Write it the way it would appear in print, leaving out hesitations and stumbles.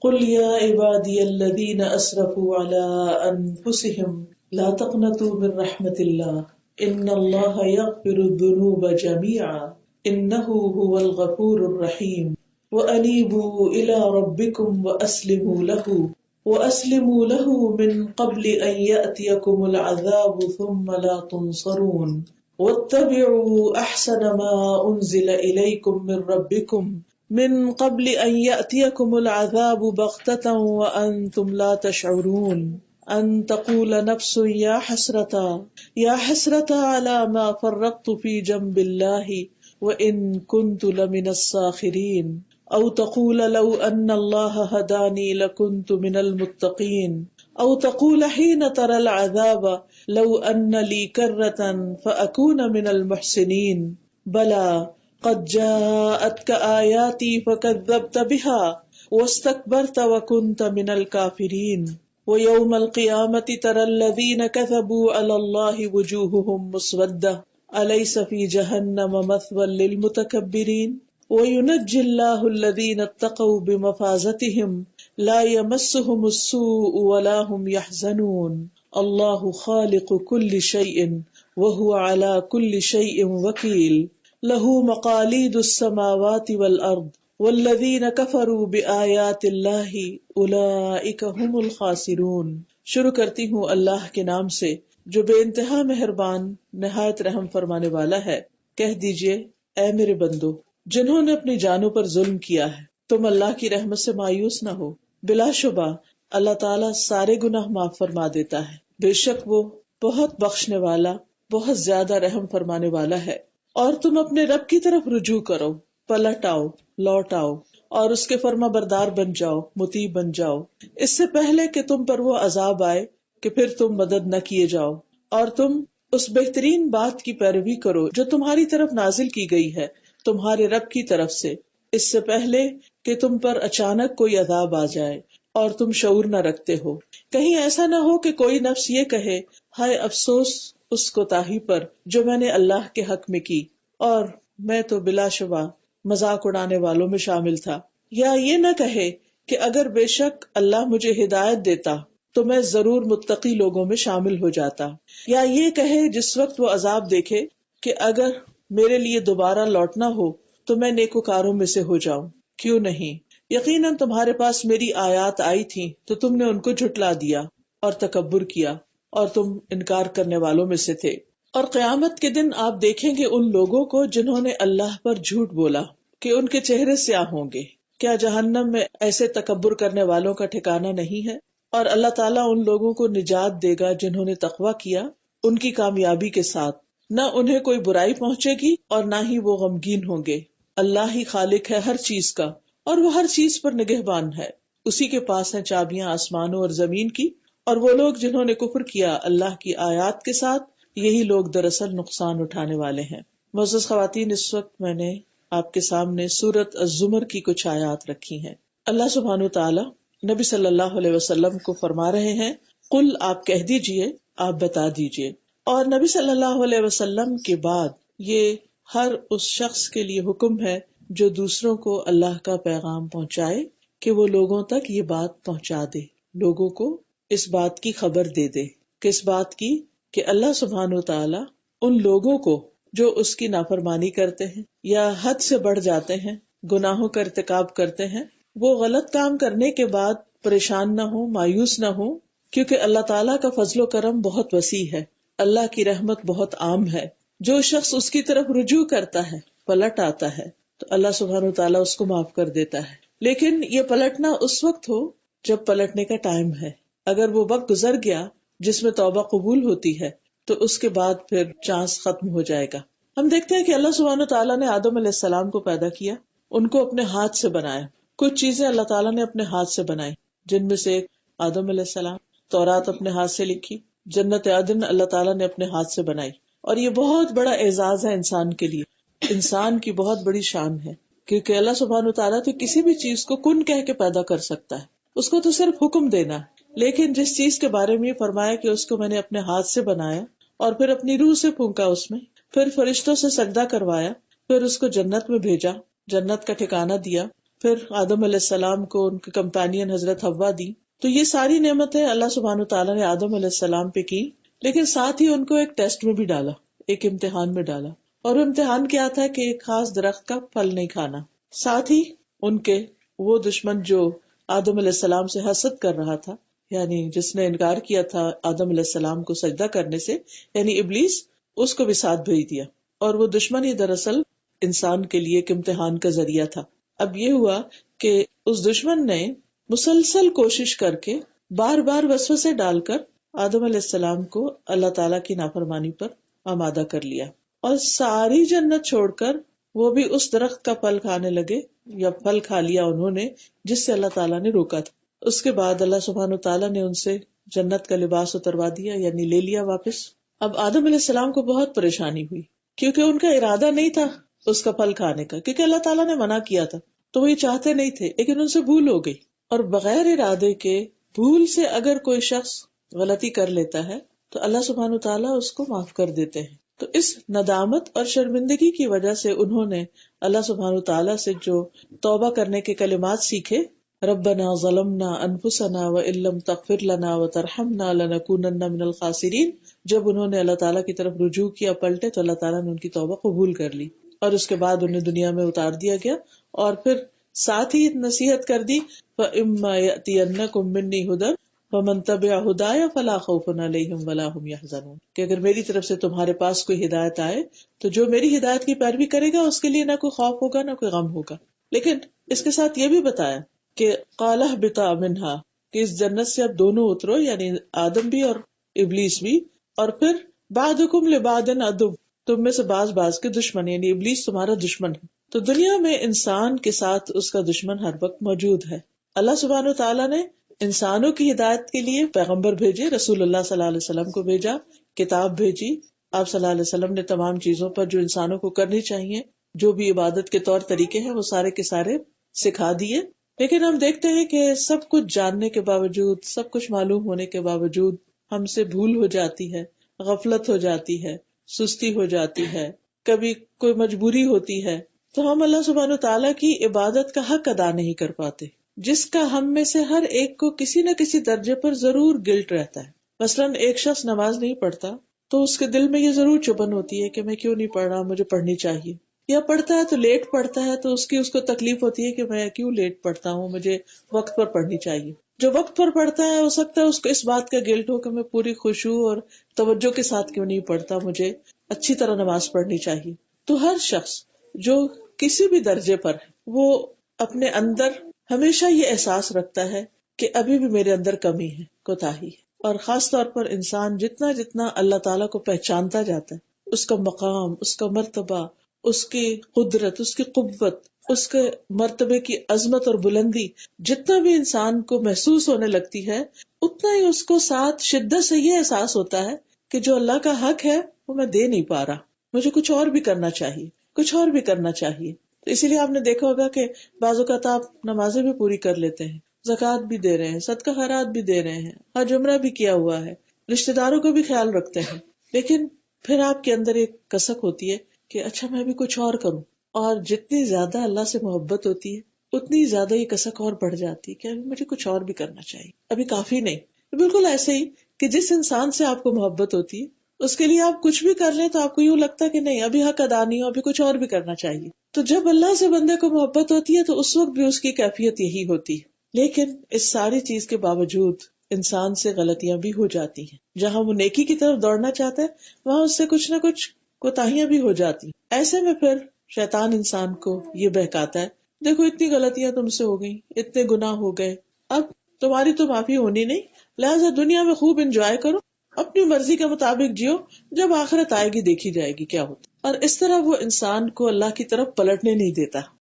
قل يا عبادي الذين أسرفوا على أنفسهم لا تقنطوا من رحمة الله إن الله يغفر الذنوب جميعا إنه هو الغفور الرحيم وأنيبوا إلى ربكم وأسلموا له من قبل أن يأتيكم العذاب ثم لا تنصرون واتبعوا أحسن ما أنزل إليكم من ربكم من قبل أن يأتيكم العذاب بغتة وأنتم لا تشعرون أن تقول نفس يا حسرة على ما فرطت في جنب الله وإن كنت لمن الساخرين أو تقول لو أن الله هداني لكنت من المتقين أو تقول حين ترى العذاب لو أن لي كرة فأكون من المحسنين بلى قد جاءتك آياتي فكذبت بها واستكبرت وكنت من الكافرين ويوم القيامة ترى الذين كذبوا على الله وجوههم مسودة أليس في جهنم مثوى للمتكبرين وينجي الله الذين اتقوا بمفازتهم لا يمسهم السوء ولا هم يحزنون الله خالق كل شيء وهو على كل شيء وكيل له مقاليد السماوات والأرض والذین کفروا بآیات اللہ اولئک هم الخاسرون۔ شروع کرتی ہوں اللہ کے نام سے جو بے انتہا مہربان نہایت رحم فرمانے والا ہے۔ کہہ دیجئے اے میرے بندو جنہوں نے اپنی جانوں پر ظلم کیا ہے تم اللہ کی رحمت سے مایوس نہ ہو، بلا شبہ اللہ تعالیٰ سارے گناہ معاف فرما دیتا ہے، بے شک وہ بہت بخشنے والا بہت زیادہ رحم فرمانے والا ہے۔ اور تم اپنے رب کی طرف رجوع کرو، پلٹ آؤ، لوٹ آؤ اور اس کے فرما بردار بن جاؤ، مطیع بن جاؤ، اس سے پہلے کہ تم پر وہ عذاب آئے کہ پھر تم مدد نہ کیے جاؤ، اور تم اس بہترین بات کی پیروی کرو جو تمہاری طرف نازل کی گئی ہے تمہارے رب کی طرف سے، اس سے پہلے کہ تم پر اچانک کوئی عذاب آ جائے اور تم شعور نہ رکھتے ہو۔ کہیں ایسا نہ ہو کہ کوئی نفس یہ کہے ہائے افسوس اس کوتاہی پر جو میں نے اللہ کے حق میں کی، اور میں تو بلا شبہ مذاق اڑانے والوں میں شامل تھا، یا یہ نہ کہے کہ اگر بے شک اللہ مجھے ہدایت دیتا تو میں ضرور متقی لوگوں میں شامل ہو جاتا، یا یہ کہے جس وقت وہ عذاب دیکھے کہ اگر میرے لیے دوبارہ لوٹنا ہو تو میں نیکوکاروں میں سے ہو جاؤں۔ کیوں نہیں، یقیناً تمہارے پاس میری آیات آئی تھیں تو تم نے ان کو جھٹلا دیا اور تکبر کیا اور تم انکار کرنے والوں میں سے تھے۔ اور قیامت کے دن آپ دیکھیں گے ان لوگوں کو جنہوں نے اللہ پر جھوٹ بولا کہ ان کے چہرے سیاہ ہوں گے۔ کیا جہنم میں ایسے تکبر کرنے والوں کا ٹھکانہ نہیں ہے؟ اور اللہ تعالیٰ ان لوگوں کو نجات دے گا جنہوں نے تقویٰ کیا ان کی کامیابی کے ساتھ، نہ انہیں کوئی برائی پہنچے گی اور نہ ہی وہ غمگین ہوں گے۔ اللہ ہی خالق ہے ہر چیز کا اور وہ ہر چیز پر نگہبان ہے، اسی کے پاس ہیں چابیاں آسمانوں اور زمین کی، اور وہ لوگ جنہوں نے کفر کیا اللہ کی آیات کے ساتھ یہی لوگ دراصل نقصان اٹھانے والے ہیں۔ معزز خواتین، اس وقت میں نے آپ کے سامنے سورۃ الزمر کی کچھ آیات رکھی ہیں۔ اللہ سبحانہ وتعالی نبی صلی اللہ علیہ وسلم کو فرما رہے ہیں قل، آپ کہہ دیجئے، آپ بتا دیجئے۔ اور نبی صلی اللہ علیہ وسلم کے بعد یہ ہر اس شخص کے لیے حکم ہے جو دوسروں کو اللہ کا پیغام پہنچائے کہ وہ لوگوں تک یہ بات پہنچا دے، لوگوں کو اس بات کی خبر دے دے، کس بات کی؟ کہ اللہ سبحانہ وتعالی ان لوگوں کو جو اس کی نافرمانی کرتے ہیں یا حد سے بڑھ جاتے ہیں، گناہوں کا ارتکاب کرتے ہیں، وہ غلط کام کرنے کے بعد پریشان نہ ہوں، مایوس نہ ہوں، کیونکہ اللہ تعالیٰ کا فضل و کرم بہت وسیع ہے، اللہ کی رحمت بہت عام ہے۔ جو شخص اس کی طرف رجوع کرتا ہے، پلٹ آتا ہے، تو اللہ سبحانہ وتعالیٰ اس کو معاف کر دیتا ہے۔ لیکن یہ پلٹنا اس وقت ہو جب پلٹنے کا ٹائم ہے۔ اگر وہ وقت گزر گیا جس میں توبہ قبول ہوتی ہے تو اس کے بعد پھر چانس ختم ہو جائے گا۔ ہم دیکھتے ہیں کہ اللہ سبحانہ تعالیٰ نے آدم علیہ السلام کو پیدا کیا، ان کو اپنے ہاتھ سے بنایا۔ کچھ چیزیں اللہ تعالیٰ نے اپنے ہاتھ سے بنائی، جن میں سے ایک آدم علیہ السلام، تورات اپنے ہاتھ سے لکھی، جنت عدن اللہ تعالیٰ نے اپنے ہاتھ سے بنائی۔ اور یہ بہت بڑا اعزاز ہے انسان کے لیے، انسان کی بہت بڑی شان ہے، کیونکہ اللہ سبحانہ تعالیٰ تو کسی بھی چیز کو کن کہہ کے پیدا کر سکتا ہے، اس کو تو صرف حکم دینا ہے۔ لیکن جس چیز کے بارے میں فرمایا کہ اس کو میں نے اپنے ہاتھ سے بنایا اور پھر اپنی روح سے پھونکا اس میں، پھر فرشتوں سے سجدہ کروایا، پھر اس کو جنت میں بھیجا، جنت کا ٹھکانہ دیا، پھر آدم علیہ السلام کو ان کے کمپینین حضرت حوا دی. تو یہ ساری نعمتیں اللہ سبحانہ تعالیٰ نے آدم علیہ السلام پہ کی، لیکن ساتھ ہی ان کو ایک ٹیسٹ میں بھی ڈالا، ایک امتحان میں ڈالا. اور وہ امتحان کیا تھا کہ ایک خاص درخت کا پھل نہیں کھانا. ساتھ ہی ان کے وہ دشمن جو آدم علیہ السلام سے حسد کر رہا تھا، یعنی جس نے انکار کیا تھا آدم علیہ السلام کو سجدہ کرنے سے، یعنی ابلیس، اس کو بھی ساتھ بھیج دیا. اور وہ دشمن ہی دراصل انسان کے لیے ایک امتحان کا ذریعہ تھا. اب یہ ہوا کہ اس دشمن نے مسلسل کوشش کر کے بار بار وسوسے ڈال کر آدم علیہ السلام کو اللہ تعالیٰ کی نافرمانی پر آمادہ کر لیا، اور ساری جنت چھوڑ کر وہ بھی اس درخت کا پھل کھانے لگے، یا پھل کھا لیا انہوں نے جس سے اللہ تعالیٰ نے روکا تھا. اس کے بعد اللہ سبحانہ تعالیٰ نے ان سے جنت کا لباس اتروا دیا، یعنی لے لیا واپس. اب آدم علیہ السلام کو بہت پریشانی ہوئی، کیونکہ ان کا ارادہ نہیں تھا اس کا پھل کھانے کا، کیونکہ اللہ تعالیٰ نے منع کیا تھا تو وہ یہ چاہتے نہیں تھے، لیکن ان سے بھول ہو گئی. اور بغیر ارادے کے بھول سے اگر کوئی شخص غلطی کر لیتا ہے تو اللہ سبحانہ تعالیٰ اس کو معاف کر دیتے ہیں. تو اس ندامت اور شرمندگی کی وجہ سے انہوں نے اللہ سبحانہ تعالیٰ سے جو توبہ کرنے کے کلمات سیکھے، ربنا ظلمنا انفسنا وان لم تغفر لنا وترحمنا لنکونن من الخاسرین، جب انہوں نے اللہ تعالیٰ کی طرف رجوع کیا، پلٹے، تو اللہ تعالیٰ نے ان کی توبہ قبول کر لی، اور اس کے بعد انہیں دنیا میں اتار دیا گیا. اور پھر ساتھ ہی نصیحت کر دی، فَإِمَّا يَأْتِيَنَّكُم مِّنِّي هُدًى فَمَن تَبِعَ هُدَايَ فَلَا خَوْفٌ عَلَيْهِمْ وَلَا هُمْ يَحْزَنُونَ، کہ اگر میری طرف سے تمہارے پاس کوئی ہدایت آئے تو جو میری ہدایت کی پیروی کرے گا اس کے لیے نہ کوئی خوف ہوگا نہ کوئی غم ہوگا. لیکن اس کے ساتھ یہ بھی بتایا کہ قَالَ اهْبِطَا مِنْهَا، کہ اس جنت سے اب دونوں اترو، یعنی آدم بھی اور ابلیس بھی. اور پھر بَعْضُكُمْ لِبَعْضٍ عَدُوٌّ، تم میں سے بعض کے دشمن، یعنی ابلیس تمہارا دشمن ہے. تو دنیا میں انسان کے ساتھ اس کا دشمن ہر وقت موجود ہے. اللہ سبحانہ تعالیٰ نے انسانوں کی ہدایت کے لیے پیغمبر بھیجے، رسول اللہ صلی اللہ علیہ وسلم کو بھیجا، کتاب بھیجی. آپ صلی اللہ علیہ وسلم نے تمام چیزوں پر جو انسانوں کو کرنی چاہیے، جو بھی عبادت کے طور طریقے ہیں، وہ سارے کے سارے سکھا دیے. لیکن ہم دیکھتے ہیں کہ سب کچھ جاننے کے باوجود، سب کچھ معلوم ہونے کے باوجود ہم سے بھول ہو جاتی ہے، غفلت ہو جاتی ہے، سستی ہو جاتی ہے، کبھی کوئی مجبوری ہوتی ہے، تو ہم اللہ سبحانہ تعالیٰ کی عبادت کا حق ادا نہیں کر پاتے، جس کا ہم میں سے ہر ایک کو کسی نہ کسی درجے پر ضرور گلٹ رہتا ہے. مثلاً ایک شخص نماز نہیں پڑھتا تو اس کے دل میں یہ ضرور چبھن ہوتی ہے کہ میں کیوں نہیں پڑھ رہا، مجھے پڑھنی چاہیے. یا پڑھتا ہے تو لیٹ پڑھتا ہے تو اس کو تکلیف ہوتی ہے کہ میں کیوں لیٹ پڑھتا ہوں، مجھے وقت پر پڑھنی چاہیے. جو وقت پر پڑھتا ہے ہو سکتا ہے اس کو اس بات کا گلٹ ہو کہ میں پوری خشوع اور توجہ کے ساتھ کیوں نہیں پڑھتا، مجھے اچھی طرح نماز پڑھنی چاہیے. تو ہر شخص جو کسی بھی درجے پر ہے وہ اپنے اندر ہمیشہ یہ احساس رکھتا ہے کہ ابھی بھی میرے اندر کمی ہے، کوتاہی ہے. اور خاص طور پر انسان جتنا اللہ تعالیٰ کو پہچانتا جاتا ہے، اس کا مقام، اس کا مرتبہ، اس کی قدرت، اس کی قوت، اس کے مرتبے کی عظمت اور بلندی جتنا بھی انسان کو محسوس ہونے لگتی ہے، اتنا ہی اس کو ساتھ شدت سے یہ احساس ہوتا ہے کہ جو اللہ کا حق ہے وہ میں دے نہیں پا رہا، مجھے کچھ اور بھی کرنا چاہیے، کچھ اور بھی کرنا چاہیے. تو اسی لیے آپ نے دیکھا ہوگا کہ بعض اوقات آپ نمازیں بھی پوری کر لیتے ہیں، زکوٰۃ بھی دے رہے ہیں، صدقہ خیرات بھی دے رہے ہیں، حج عمرہ بھی کیا ہوا ہے، رشتہ داروں کو بھی خیال رکھتے ہیں، لیکن پھر آپ کے اندر ایک کسک ہوتی ہے کہ اچھا میں بھی کچھ اور کروں. اور جتنی زیادہ اللہ سے محبت ہوتی ہے اتنی زیادہ یہ کسک اور بڑھ جاتی ہے کہ ابھی مجھے کچھ اور بھی کرنا چاہیے، ابھی کافی نہیں. بالکل ایسے ہی کہ جس انسان سے آپ کو محبت ہوتی ہے اس کے لیے آپ کچھ بھی کر لیں تو آپ کو یوں لگتا ہے کہ نہیں ابھی حق ادا نہیں ہو، ابھی کچھ اور بھی کرنا چاہیے. تو جب اللہ سے بندے کو محبت ہوتی ہے تو اس وقت بھی اس کی کیفیت یہی ہوتی ہے. لیکن اس ساری چیز کے باوجود انسان سے غلطیاں بھی ہو جاتی ہیں. جہاں وہ نیکی کی طرف دوڑنا چاہتا ہے وہاں اس سے کچھ نہ کچھ کوتاہیاں بھی ہو جاتی. ایسے میں پھر شیطان انسان کو یہ بہکاتا ہے، دیکھو اتنی غلطیاں تم سے ہو گئی، اتنے گناہ ہو گئے، اب تمہاری تو معافی ہونی نہیں، لہٰذا دنیا میں خوب انجوائے کرو، اپنی مرضی کے مطابق جیو، جب آخرت آئے گی دیکھی جائے گی کیا ہوتا. اور اس طرح وہ انسان کو اللہ کی طرف پلٹنے نہیں دیتا.